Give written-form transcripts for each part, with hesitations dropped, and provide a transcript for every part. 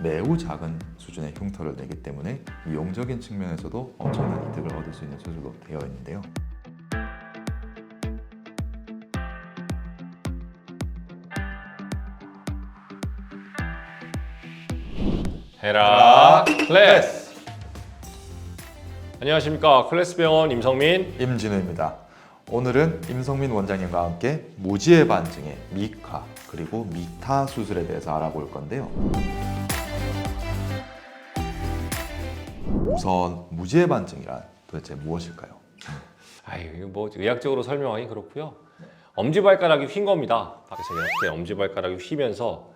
매우 작은 수준의 흉터를 내기 때문에 미용적인 측면에서도 엄청난 이득을 얻을 수 있는 수술로 되어 있는데요. 헤라 클래스! 안녕하십니까. 클래스병원 임성민. 임진우입니다. 오늘은 임성민 원장님과 함께 무지의 반증의 미카 그리고 미타 수술에 대해서 알아볼 건데요. 우선 무지의 반증이란 도대체 무엇일까요? 이거 뭐 의학적으로 설명하기 그렇고요. 엄지발가락이 휜 겁니다. 그래서 이렇게 엄지발가락이 휘면서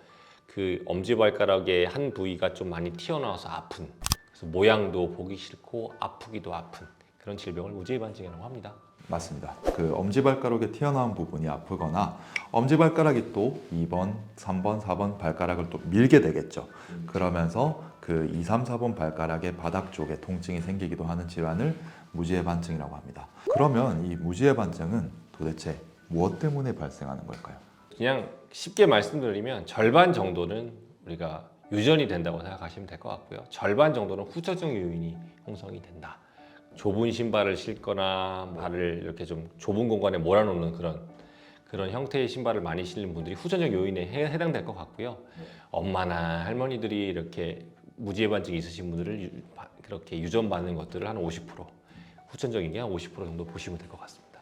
그 엄지발가락의 한 부위가 좀 많이 튀어나와서 아픈, 그래서 모양도 보기 싫고 아프기도 아픈 그런 질병을 무지의 반증이라고 합니다. 맞습니다. 그 엄지발가락에 튀어나온 부분이 아프거나 엄지발가락이 또 2번, 3번, 4번 발가락을 또 밀게 되겠죠. 그러면서 그 2, 3, 4번 발가락의 바닥 쪽에 통증이 생기기도 하는 질환을 무지의 반증이라고 합니다. 그러면 이 무지의 반증은 도대체 무엇 때문에 발생하는 걸까요? 그냥 쉽게 말씀드리면 절반 정도는 우리가 유전이 된다고 생각하시면 될 것 같고요. 절반 정도는 후천적 요인이 형성이 된다. 좁은 신발을 신거나 발을 이렇게 좀 좁은 공간에 몰아놓는 그런 형태의 신발을 많이 신는 분들이 후천적 요인에 해당될 것 같고요. 엄마나 할머니들이 이렇게 무지의 반증이 있으신 분들을 그렇게 유전받는 것들을 한 50%, 후천적인 게 한 50% 정도 보시면 될 것 같습니다.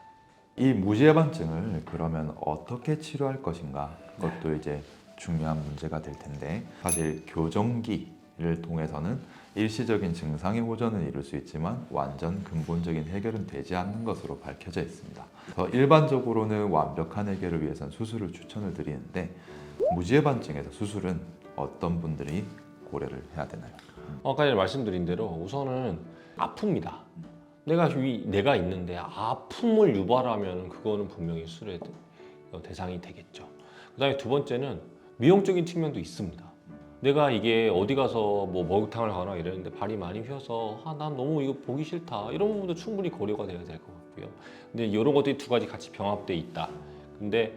이 무지의 반증을 그러면 어떻게 치료할 것인가? 그것도 이제 중요한 문제가 될 텐데, 사실 교정기를 통해서는 일시적인 증상의 호전은 이룰 수 있지만 완전 근본적인 해결은 되지 않는 것으로 밝혀져 있습니다. 그래서 일반적으로는 완벽한 해결을 위해서는 수술을 추천을 드리는데, 무지의 반증에서 수술은 어떤 분들이 고려를 해야 되나요? 아까 전에 말씀드린 대로 우선은 아픕니다. 내가 있는데 아픔을 유발하면 그거는 분명히 수술의 대상이 되겠죠. 그 다음에 두 번째는 미용적인 측면도 있습니다. 내가 이게 어디 가서 뭐 목욕탕을 가거나 이랬는데 발이 많이 휘어서 난 너무 이거 보기 싫다, 이런 부분도 충분히 고려가 돼야 될 것 같고요. 근데 이런 것들이 두 가지 같이 병합돼 있다. 근데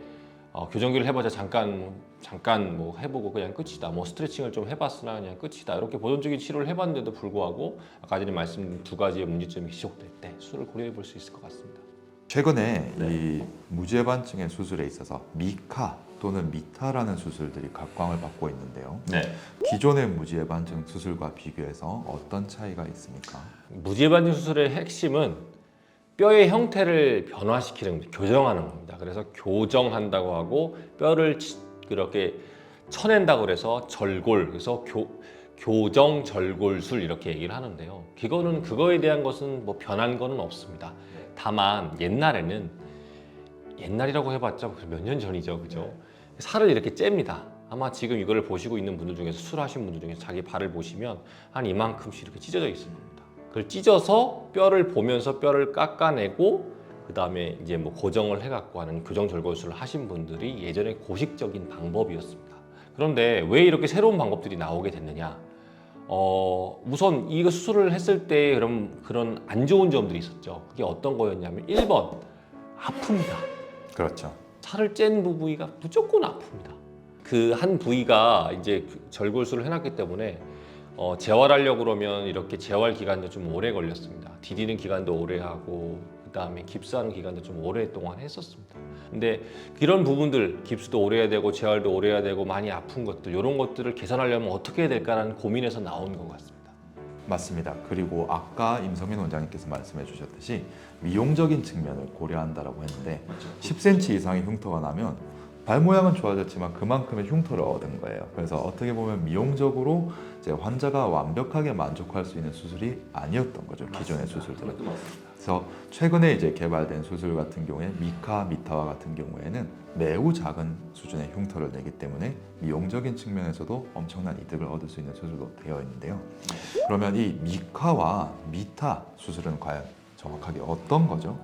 교정기를 해봐자 잠깐 뭐 해보고 그냥 끝이다. 뭐 스트레칭을 좀 해봤으나 그냥 끝이다. 이렇게 보존적인 치료를 해봤는데도 불구하고 아까 전에 말씀 두 가지의 문제점이 지속될 때 수술을 고려해 볼 수 있을 것 같습니다. 최근에 이 무지의 반증의 수술에 있어서 미카 또는 미타라는 수술들이 각광을 받고 있는데요. 기존의 무지의 반증 수술과 비교해서 어떤 차이가 있습니까? 무지의 반증 수술의 핵심은 뼈의 형태를 변화시키는 겁니다. 교정하는 겁니다. 그래서 교정한다고 하고 뼈를 그렇게 쳐낸다고 그래서 절골, 그래서 교정 절골술 이렇게 얘기를 하는데요. 그거에 대한 것은 뭐 변한 거는 없습니다. 다만 옛날이라고 해봤자 몇 년 전이죠, 그죠? 살을 이렇게 잽니다. 아마 지금 이거를 보시고 있는 분들 중에서 수술하신 분들 중에서 자기 발을 보시면 한 이만큼씩 이렇게 찢어져 있을 겁니다. 그걸 찢어서 뼈를 보면서 뼈를 깎아내고 그 다음에 이제 뭐 고정을 해갖고 하는 교정 절골술을 하신 분들이 예전에 고식적인 방법이었습니다. 그런데 왜 이렇게 새로운 방법들이 나오게 됐느냐? 우선 이거 수술을 했을 때 그런 안 좋은 점들이 있었죠. 그게 어떤 거였냐면 1번 아픕니다. 그렇죠. 살을 짠 부위가 무조건 아픕니다. 그 한 부위가 이제 절골술을 해놨기 때문에 재활하려고 그러면 이렇게 재활 기간도 좀 오래 걸렸습니다. 디디는 기간도 오래 하고 그 다음에 깁스하는 기간도 좀 오랫동안 했었습니다. 근데 이런 부분들, 깁스도 오래 해야 되고 재활도 오래 해야 되고 많이 아픈 것들, 이런 것들을 개선하려면 어떻게 해야 될까라는 고민에서 나온 것 같습니다. 맞습니다. 그리고 아까 임성민 원장님께서 말씀해 주셨듯이 미용적인 측면을 고려한다라고 했는데 10cm 이상의 흉터가 나면 발 모양은 좋아졌지만 그만큼의 흉터를 얻은 거예요. 그래서 어떻게 보면 미용적으로 이제 환자가 완벽하게 만족할 수 있는 수술이 아니었던 거죠. 기존의 수술들은. 그래서 최근에 이제 개발된 수술 같은 경우에 미카, 미타와 같은 경우에는 매우 작은 수준의 흉터를 내기 때문에 미용적인 측면에서도 엄청난 이득을 얻을 수 있는 수술로 되어 있는데요. 그러면 이 미카와 미타 수술은 과연 정확하게 어떤 거죠?